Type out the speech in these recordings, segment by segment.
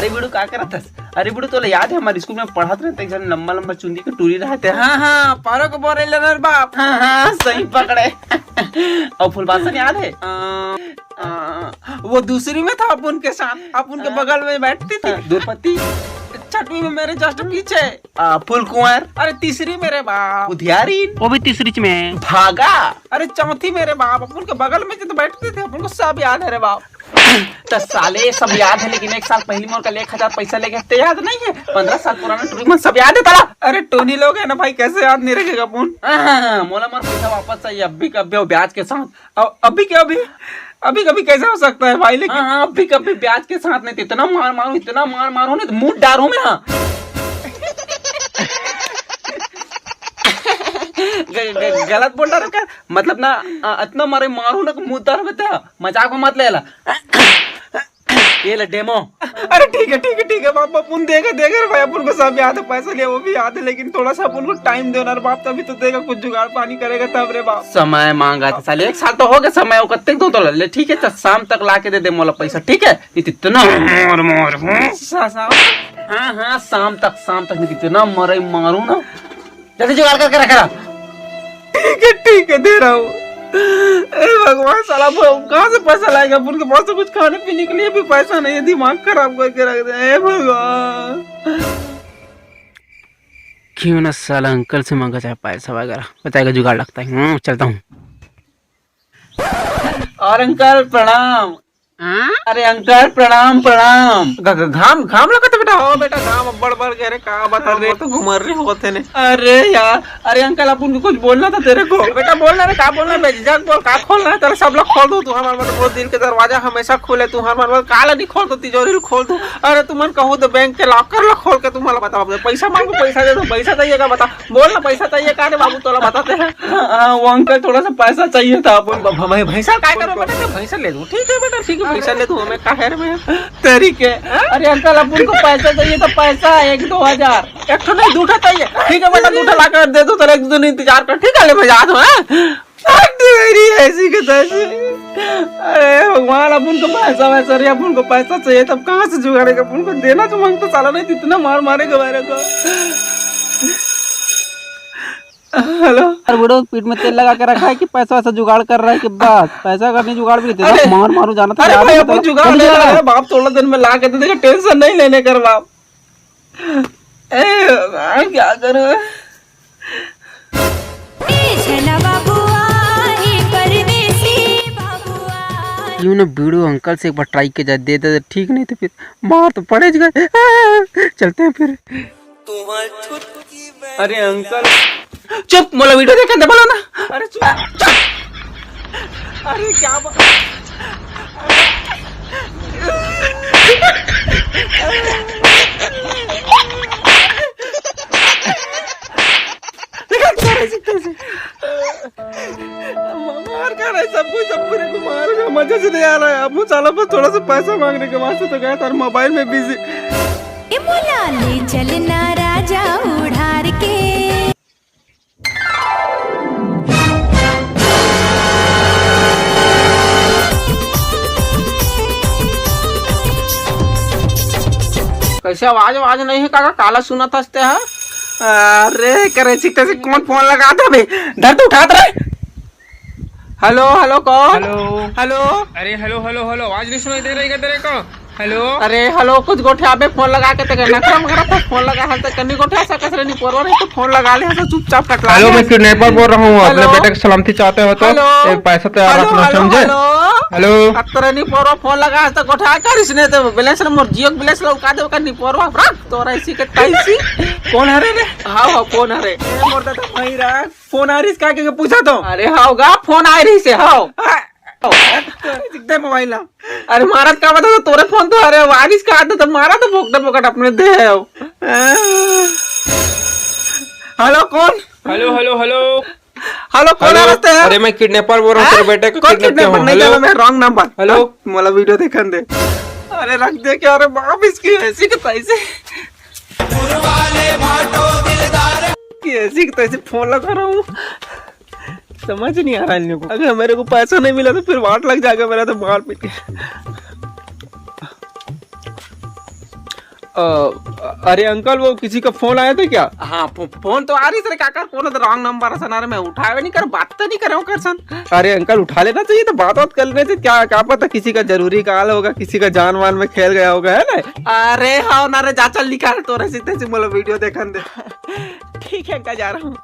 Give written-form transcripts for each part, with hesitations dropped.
अरे बिड़ू का करत हस? अरे बिड़ू तो याद है हमारे स्कूल में पढ़ाते रहते, एक जन लंबा लंबा चुंदी के टूरी रहते। हाँ हाँ, पारो को बोरे लेनर बाप। हाँ हाँ सही पकड़े। और फुलबासन याद है? वो दूसरी में था अपन के साथ, अपन के बगल में बैठती थी। दूरपति छठवीं में मेरे जस्ट पीछे। फुल कुंवर। अरे तीसरी मेरे बाप। बुधियारी वो भी तीसरी में। भागा। अरे चौथी मेरे बाप, अपन के बगल में जो बैठते थे अपन को सब याद है रे बाप। तो साले सब याद है, लेकिन एक साल पहली मोर का 1000 पैसा लेके हफ्ते याद नहीं है। 15 साल पुराना टूरी में सब याद है तारा। अरे टोनी लोग है ना भाई, कैसे याद नहीं रखेगा अपन। मोला मोर पैसा वापस चाहिए अभी कभी और ब्याज के साथ। अभी क्या अभी कभी कैसे हो सकता है भाई, लेकिन अभी कभी ब्याज के साथ। नहीं तो इतना मार मारू नहीं तो मुंह डारू में। हाँ गलत बोल रहा है, मतलब ना इतना मारे मारू ना मुंह डारू में। मजाक में मत ले ला। ये ले डेमो। अरे ठीक है बाप, अपन देगा भाई, अपन को सब याद है, पैसा लिया वो भी याद है, लेकिन थोड़ा सा अपन को टाइम देना रे बाप, तभी तो देगा, कुछ जुगाड़ पानी करेगा तब रे बाप। समय मांगा था साले, 1 साल तो हो गया समय, वो कत्ते तो ले। ठीक है, शाम तक ला के दे मोला पैसा, ठीक है? इतना हाँ शाम तक इतना मरे मारू ना, जल्दी जुगाड़ करके रखा। ठीक है दे रहा हूँ। भगवान साला कहाँ से पैसा लाएगा, अपन के पास तो कुछ खाने पीने के लिए भी पैसा नहीं है, दिमाग खराब करके रख दे भगवान। क्यों ना साला अंकल से मांगा जाए पैसा वगैरह, बताएगा जुगाड़ लगता है। चलता हूँ। और अंकल प्रणाम। अरे अंकल प्रणाम। घाम लगता बेटा। हो बेटा घाम बड़ कह रहे कहा बता रहे तो घुमर रहे होते ने। अरे यार, अरे अंकल अपन को कुछ बोलना था तेरे को। बेटा बोलना रे, क्या बोलना है? बेझिझक बोल, का खोलना है तेरा? सब लोग खोल दो, तू हमारे मतलब दिल के दरवाजा हमेशा खोले, तू हमारे काला नहीं खोल दो, तिजोरी खोल दो। अरे तुम कहूँ तो बैंक के लॉकर ला खोल के तुम्हारा बताओ। पैसा मांगो, पैसा दे दो। पैसा चाहिएगा बता, बोलना पैसा चाहिए का रे बाबू, तोला बताते हैं। हाँ वो अंकल थोड़ा सा पैसा चाहिए था। अपन भैंसा क्या करो बेटा? भैंसा ले दो। ठीक है बेटा, ठीक है पैसा ले दो, हमें कहर में तरीके। अरे अंकल अपन को पैसा चाहिए तो पैसा 1-2 हजार, एक तो नहीं दूठा चाहिए। ठीक है बेटा, दूठा ला कर दे दो, तेरा 1 दिन इंतजार कर। ठीक है ले भेजा दो। ऐसी के तैसी। अरे भगवान, अपन को पैसा वैसा रे, अपन को पैसा चाहिए तब कहाँ से जुगाड़ेगा? अपन को देना तो मांगता साला नहीं, इतना मार मारेगा मेरे को। हेलो। अरे बुढ़ो पीठ में तेल लगा के रखा है कि पैसा वैसा जुगाड़ कर रहा है कि बात पैसा करने जुगाड़ भी देता। मारू जाना था। अरे भाई अपन जुगाड़ ले रहा है बाप, 16 दिन में ला के दे देगा, टेंशन नहीं लेने कर बाप। क्या करूं? क्यों ना बीड़ू अंकल से एक बार ट्राई के जा, दे दे ठीक, नहीं तो फिर मार तो पड़े गए। चलते हैं फिर। अरे अंकल चुप, मोला वीडियो देख के बोलो ना। अरे चुप। अरे क्या मार कर रहा है सब पूरे को मारेगा, मजा से नहीं आ रहा है। अब साला बस थोड़ा सा पैसा मांगने के वास्ते तो गया था, मोबाइल में बिजी। ले चलना राजा उड़ार के। कैसे आवाज नहीं है काका? काला सुना था। अरे करे चिकते से कौन फोन लगा था बे? धर तो उठा रहे। हेलो कौन? हेलो। अरे हेलो आवाज नहीं सुनाई दे रही क्या तेरे को? हेलो। अरे हेलो, कुछ गोठे आबे फोन लगा के तक नखरम करा था। फोन लगा हाल तक कन्नी गोठे ऐसा कसरे नहीं परवा नहीं तो फोन लगा ले, ऐसा चुपचाप कटला। हेलो, मैं किडनैपर बोल रहा हूँ। अपने बेटे की सलामती चाहते हो तो एक पैसा तैयार रखना, समझे? हेलो अतरे नहीं परवा फोन लगा तो गोठे कर इसने तो बैलेंस मोर जियो बैलेंस लौका दे का नहीं परवा रख तोरा इसी के तैसी। कौन है रे? हां कौन है रे? मोर दादा भाई रख फोन आ रही का के पूछा तो। अरे हाओगा फोन आ रही से हाओ दिखते मोबाइल। अरे मारत का बता तो तोरे फोन तो अरे वारिस का आता तो मारा तो फोकट अपने दे है। हेलो कौन? हेलो कौन रास्ते है? अरे मैं किडनैपर बोल रहा हूँ, तेरे बेटे को किडनैपर नहीं जाना, मैं रॉन्ग नंबर। हेलो मोला वीडियो देखन दे। अरे रख दे क्या? अरे बाप इसकी ऐसी के पैसे ऐसी के पैसे फोन लगा रहा हूँ, समझ नहीं आ रहा इन लोगों को। अगर मेरे को पैसा नहीं मिला तो फिर वाट लग जाएगा मेरा तो मार पीट के। अरे अंकल वो किसी का फोन आया था क्या? हाँ फोन तो आ रही सर काका कौन तो रॉन्ग नंबर सन अरे मैं उठावे नहीं कर बात तो नहीं कर रहा हूँ कर सन। अरे अंकल उठा लेना चाहिए तो बात कर लेने से क्या पता किसी का जरूरी काल होगा किसी का जान वान में खेल गया होगा है ना। अरे हाँ ना रे जा चल निकाल तो रहे से बोलो वीडियो देखन दे। ठीक है अंकल जा रहा हूँ।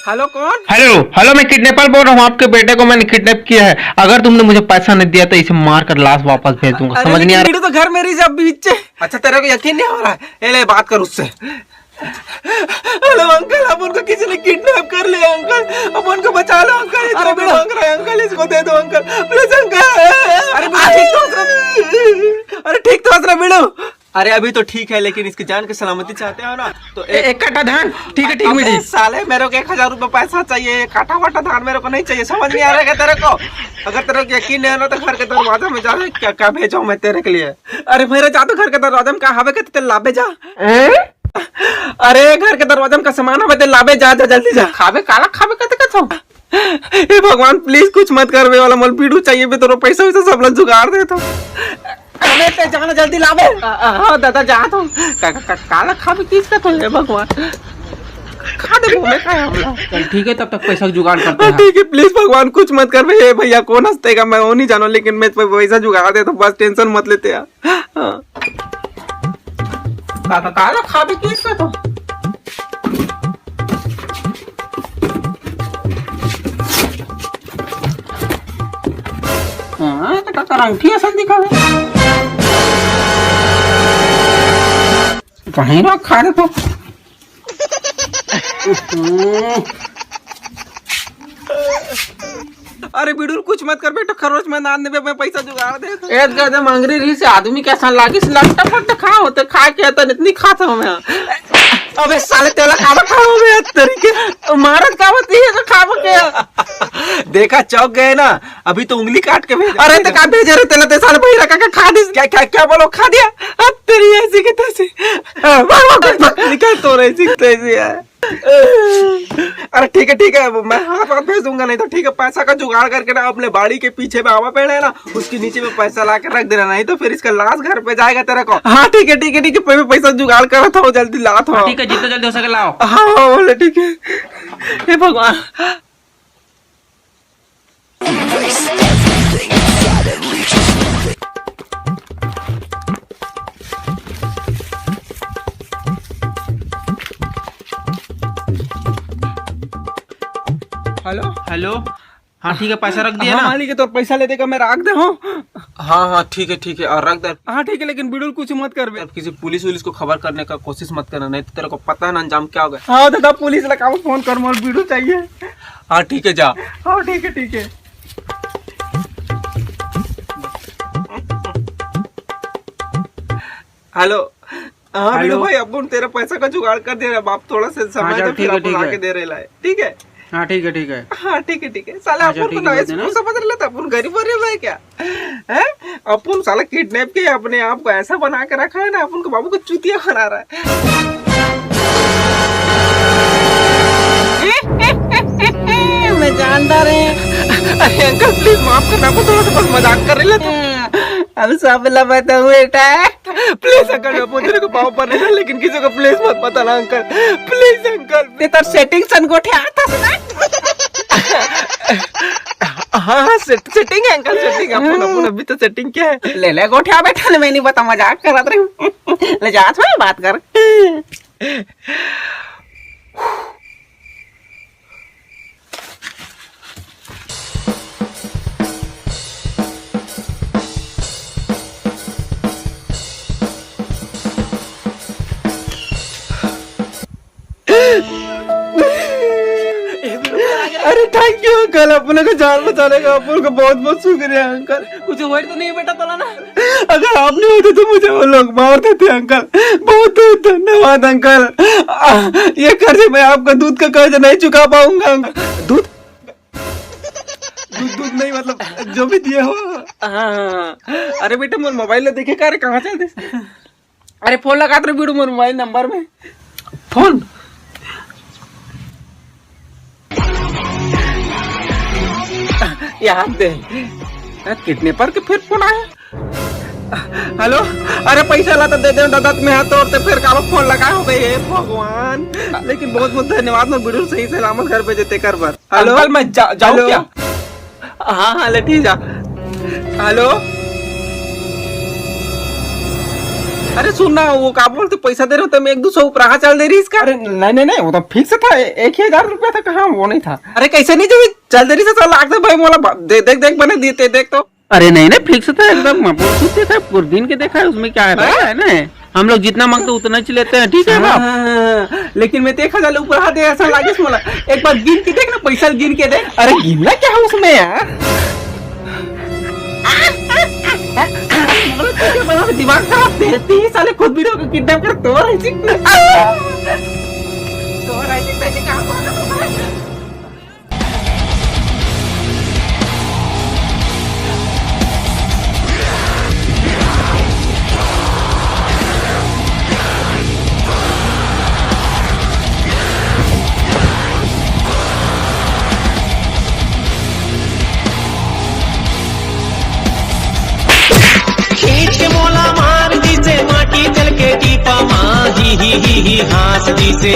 हेलो कौन? हेलो मैं किडनैपर बोल रहा हूँ। आपके बेटे को मैंने किडनैप किया है। अगर तुमने मुझे पैसा नहीं दिया तो इसे मार कर लाश वापस भेज दूंगा। समझ नहीं आ रहा? तो घर मेरी से बीच। अच्छा तेरे को यकीन नहीं हो रहा है? ले बात कर उससे। हेलो अंकल अब उनको किसी ने किडनैप कर लिया अंकल अब उनको बचा लो अंकल। अरे बेटा मांग रहा है अंकल इसको दे दो अंकल प्लीज अंकल। अरे ठीक तो हंस बेड़ो। अरे अभी तो ठीक है लेकिन इसकी जान की सलामती चाहते हो ना तो एक काटा धान। ठीक है मुझे साले मेरे को 1000 रुपए पैसा चाहिए। काटा वाटा धान मेरे को नहीं चाहिए। समझ नहीं आ रहा है तेरे को? अगर तेरे को यकीन नहीं है ना तो घर के दरवाजे में जा क्या भेजो मैं तेरे के लिए। अरे मेरे जा तो घर के दरवाजे में क्या हवे के लाभे जा। अरे घर के दरवाजे में का सामान हवे लाभे जा जल्दी जा। खावे काला खावे कहते कथो। हे भगवान प्लीज कुछ मत करवे वाला मल पीड़ू चाहिए भी तो पैसा वैसा सब लोग जुगाड़ दे तो। अरे ते जाना जल्दी लावे। हाँ दादा जा तो काला खावे किस का तो है भगवान खा दे मुंह में का हमला। चल ठीक है तब तक पैसा जुगाड़ करते हैं। ठीक है प्लीज भगवान कुछ मत कर भैया भैया कौन हंसतेगा मैं वो नहीं जानो लेकिन मैं पैसा जुगाड़ दे तो बस टेंशन मत लेते यार। काला खावे किस का तो। हाँ तो काका अंगठी ऐसा दिखावे कहीं ना खा रहे तो। अरे बिडुल कुछ मत कर बेटा खरोच में नाद में मैं पैसा जुगाड़ दे तो। एक गदे मंगरी रही से आदमी कैसा लागी से लगता पड़ता खा होते खा के तो इतनी खाता हूं मैं। अबे साले तेला खावा खाओ बे तरीके मारत का होती है तो खावा के देखा चौक गए ना अभी तो उंगली काट के भेज। अरे तो का भेजे रे तेला ते साले भाई रखा के खा दी क्या बोलो खा दिया। अब तेरी ऐसी के तैसे निकाल तो ऐसी तैसे है। अरे ठीक है मैं हाथ भेज दूंगा नहीं तो ठीक है पैसा का जुगाड़ करके ना अपने बाड़ी के पीछे में हवा पेड़ है ना उसके नीचे में पैसा ला के रख देना नहीं तो फिर इसका लाश घर पे जाएगा तेरे को। हाँ ठीक है पैसा जुगाड़ कर रहा था जल्दी ला था। ठीक है जितना जल्दी हो सके लाओ। हाँ बोले ठीक है। हे भगवान हेलो हाँ ठीक है पैसा रख दिया ना। मालिक तो पैसा ले देगा मैं रख दे हूँ। हाँ ठीक है और रख दे। हाँ ठीक है लेकिन बिल्कुल कुछ मत कर बे। किसी पुलिस को खबर करने का कोशिश मत करना नहीं तो तेरे को पता है ना अंजाम क्या होगा। हाँ दादा पुलिस लगा फोन कर मोर वीडियो चाहिए। हाँ ठीक है जा। हाँ ठीक है हेलो। हाँ बिल्कुल भाई अपन तेरा पैसा का जुगाड़ कर दे रहा बाप थोड़ा सा समय तो फिर अपन आके दे रहे लाए। ठीक है हाँ ठीक है हाँ ठीक है साला अपन को समझ लेता अपन गरीब है क्या है। अपन साला किडनैप के अपने आप को ऐसा बना के रखा है ना अपन को बाबू को चूतिया बना रहा है। मैं जानदार है। अरे अंकल प्लीज माफ करना आपको थोड़ा सा बस मजाक कर रही है। अब सब लबता हूँ बेटा प्लीज अंकल मैं तेरे को पाँव पर नहीं लेकिन किसी को प्लीज मत पता ना अंकल प्लीज अंकल तेरा सेटिंग सन गोठे आता है। हाँ सेटिंग है अंकल सेटिंग अपन अभी तो सेटिंग क्या है ले गोठे बैठा मैं नहीं बता मजाक कर रहा था ले जा थोड़ी बात कर। अरे थैंक यू अंकल अपने को जान बचाने का अपन को बहुत बहुत शुक्रिया अंकल। कुछ हुआ तो नहीं बेटा तोला ना अगर आप नहीं होते तो मुझे वो लोग मार देते अंकल। बहुत धन्यवाद अंकल। ये कर्ज मैं आपका दूध का कर्ज नहीं चुका पाऊंगा। दूध नहीं मतलब जो भी दिए हो। हाँ अरे बेटा मोर मोबाइल देखे का कहाँ चलते। अरे फोन लगा तो वीडियो मोर मोबाइल नंबर में फोन याद दे। किडनैपर के फिर फोन आया। हेलो, अरे पैसा ला तो दे दे दादा, में हाथ तोड़ते फिर का फोन लगा हो गई है भगवान। लेकिन बहुत बहुत धन्यवाद, मैं वीडियो सही सलामत घर पे जेते कर बार। हेलो अंकल, मैं जाऊँ क्या? हाँ हाँ ले ठीक जा। हेलो, अरे सुनना, वो का बोलते पैसा दे रहे हो तो मैं 100-200 ऊपर चल दे रही इसका। अरे नहीं वो तो फिक्स था, 1,000 रुपया था। कहाँ वो नहीं था। अरे कैसे नहीं जो चल दे रही से लाख दे भाई मोला देख बने देते देख तो। अरे नहीं फिक्स था एकदम, देखा पूरे दिन के देखा है, उसमें क्या है ना, हम लोग जितना मांगते उतना ही लेते हैं, ठीक है बाप। लेकिन मैं 1,000 ऊपर हाथ दे ऐसा लागे मोला। एक बार गिन के देख ना, पैसा गिन के देख। अरे गिनना क्या है उसमें यार, दिमाग खराब देती ही साले, खुद वीडियो को किडनैप कर तो खींच के मोला मार दी से माटी जल के दीपा माँ ही हास दी से।